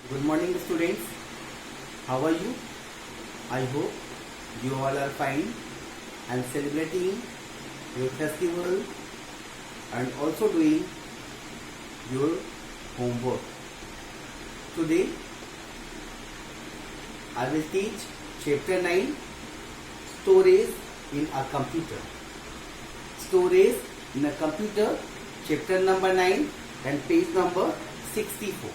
Good morning, students. How are you? I hope you all are fine and celebrating your festival and also doing your homework. Today I will teach chapter 9, storage in a computer. Storage in a computer, chapter number 9 and page number 64.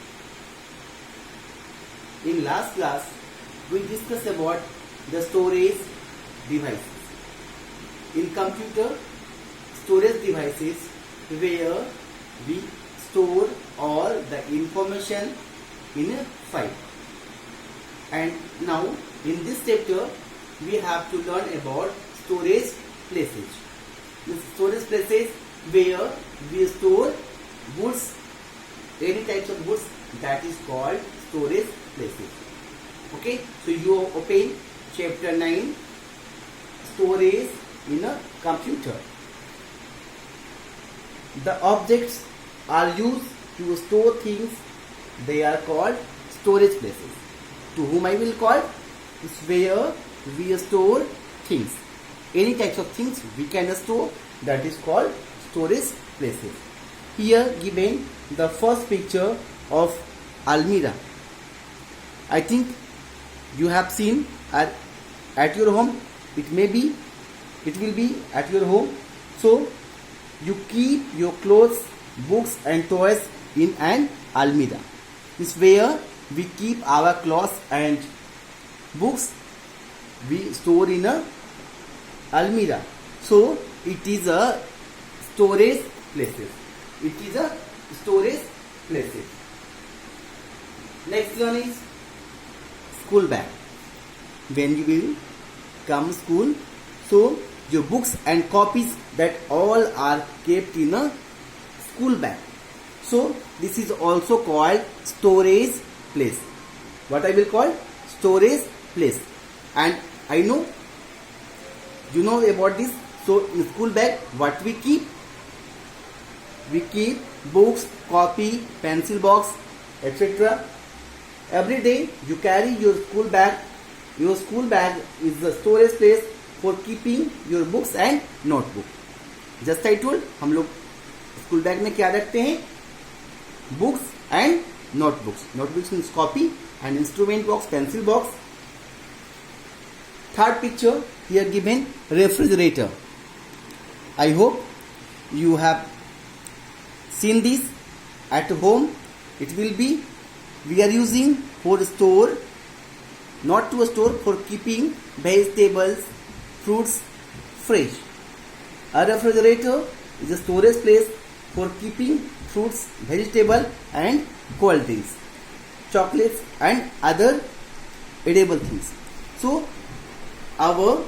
In last class, we discussed about the storage devices. In computer, storage devices where we store all the information in a file. And now in this chapter, we have to learn about storage places. The storage places where we store goods, any types of goods, that is called storage places. Okay, so you open chapter 9, storage in a computer. The objects are used to store things. They are called storage places. To whom I will call is where we store things. Any types of things we can store, that is called storage places. Here given the first picture of almirah. I think you have seen at your home. It will be at your home. So you keep your clothes, books and toys in an almirah. This is where we keep our clothes and books. We store in a almirah. So it is a storage places. It is a storage places. Next one is school bag. When you will come school, so your books and copies, that all are kept in a school bag. So this is also called storage place. What I will call storage place. And I know you know about this. So in school bag, what we keep? We keep books, copy, pencil box, etc. Every day you carry your school bag. Your school bag is the storage place for keeping your books and notebook. Just I told, हम लोग school bag में क्या रखते हैं? Books and notebooks. Notebooks means copy and instrument box, pencil box. Third picture here given, refrigerator. I hope you have seen this at home. It will be, we are using for store, not to store, for keeping vegetables, fruits fresh. A refrigerator is a storage place for keeping fruits, vegetable and cold drinks, chocolates and other edible things. So our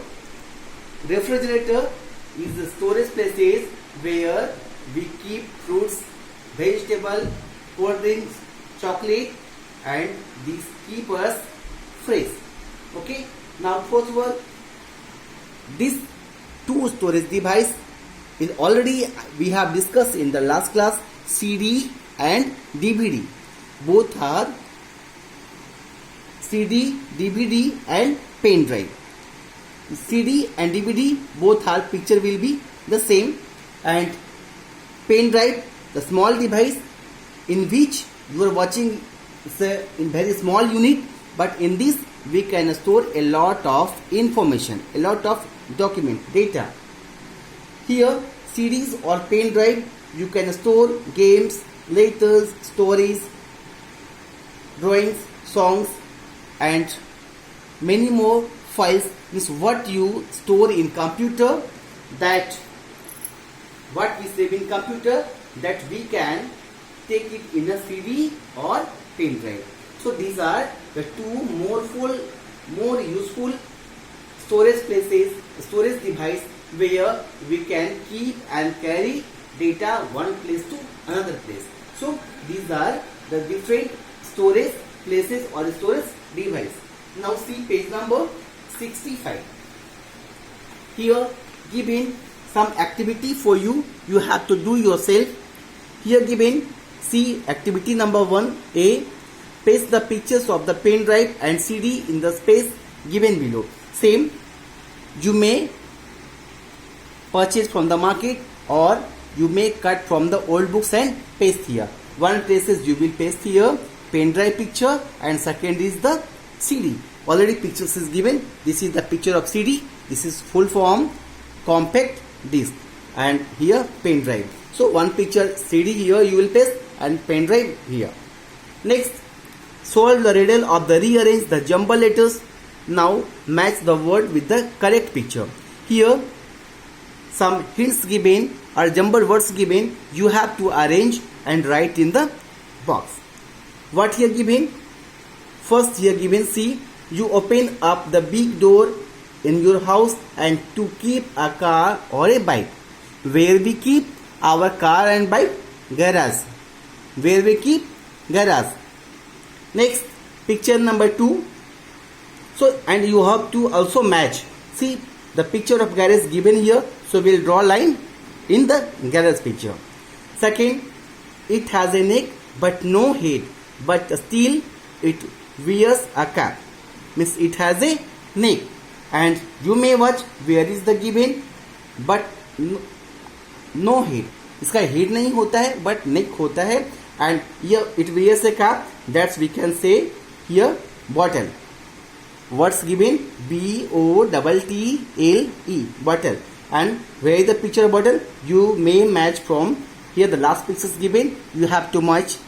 refrigerator is the storage places where we keep fruits, vegetable, cold drinks, chocolate, and these keep us fresh. Okay. Now fourth one, this two storage device is already we have discussed in the last class. CD and DVD. Both are CD, DVD and pen drive. CD and DVD both are picture will be the same, and pen drive, the small device in which you are watching, is in very small unit, but in this we can store a lot of information, a lot of document data. Here CDs or pen drive, you can store games, letters, stories, drawings, songs and many more files. Is what you store in computer, that what we save in computer, that we can take it in a CD or pen drive. So these are the two more useful storage places, storage device where we can keep and carry data one place to another place. So these are the different storage places or storage device. Now see page number 65. Here given some activity for you. You have to do yourself. Here given, see activity number 1A. paste the pictures of the pen drive and CD in the space given below. Same, you may purchase from the market or you may cut from the old books and paste here. One places you will paste here pen drive picture and second is the CD. Already pictures is given. This is the picture of CD. This is full form compact disc and here pen drive. So one picture CD here you will paste and pen drive here. Next, solve the riddle of the rearrange the jumble letters. Now match the word with the correct picture. Here some hints given or jumbled words given. You have to arrange and write in the box. What here given? First here given, see, you open up the big door in your house and to keep a car or a bike. Where we keep our car and bike? Garage. Where we keep? Garage. Next, picture number 2. So, and you have to also match. See, the picture of garage given here. So, we'll draw line in the garage picture. Second, it has a neck but no head, but still it wears a cap. Means it has a neck. And you may watch where is the given but no head. इसका head नहीं होता है but neck होता है. And here it wears a cap. That's we can say here bottle. What's given? B-O-T-T-L-E, bottle. And where is the picture of bottle? You may match from here the last picture is given. You have to match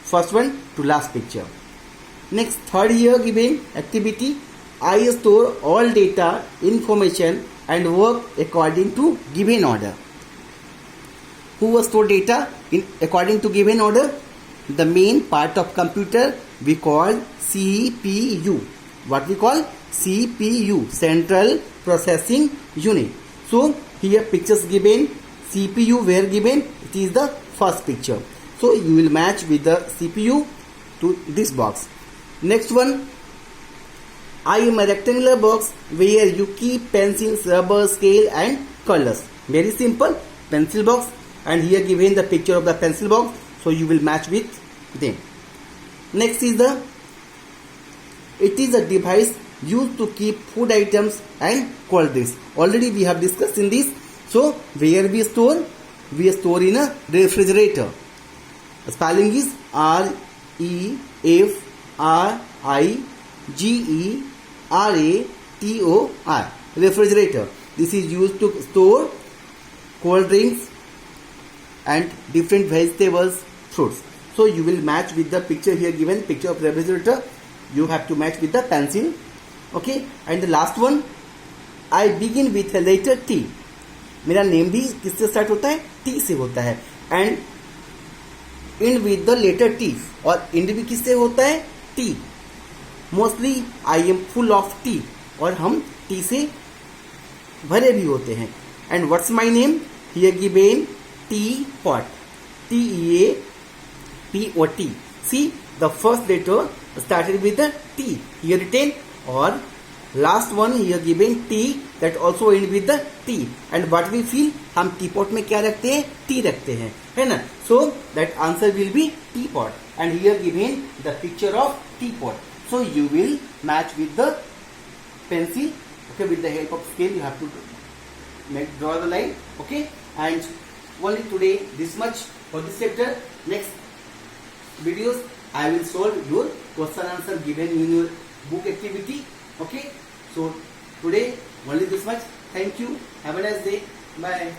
first one to last picture. Next, third year given activity. I store all data, information and work according to given order. Who will store data according to given order? The main part of computer we call CPU. What we call? CPU, Central Processing Unit. So here pictures given, CPU where given, it is the first picture. So you will match with the CPU to this box. Next one, I am a rectangular box where you keep pencils, rubber, scale and colors. Very simple, pencil box, and here given the picture of the pencil box. So you will match with them. Next is it is a device used to keep food items and cold drinks. Already we have discussed in this. So where we store? We store in a refrigerator. The spelling is R-E-F-R-I-G-E-R-A-T-O-R. Refrigerator. This is used to store cold drinks and different vegetables, fruits. So you will match with the picture here given, picture of refrigerator. You have to match with the pencil. Okay. And the last one, I begin with a letter T. मेरा name भी किससे start होता है? T से होता है. And end with the letter T. और end भी किससे होता है? T. Mostly I am full of tea. और हम T से भरे भी होते हैं. And what's my name? Here given teapot. T-E-A-P-O-T. See, the first letter started with the T. Here written, or last one here given T that also end with the T. And what we feel, हम teapot में क्या रखते हैं? Tea रखते हैं, है ना? So that answer will be teapot. And here given the picture of teapot. So you will match with the pencil. Okay, with the help of scale you have to draw the line. Okay, and only today this much for this chapter. Next videos I will solve your question answer given in your book activity. Okay, so today only this much. Thank you. Have a nice day. Bye.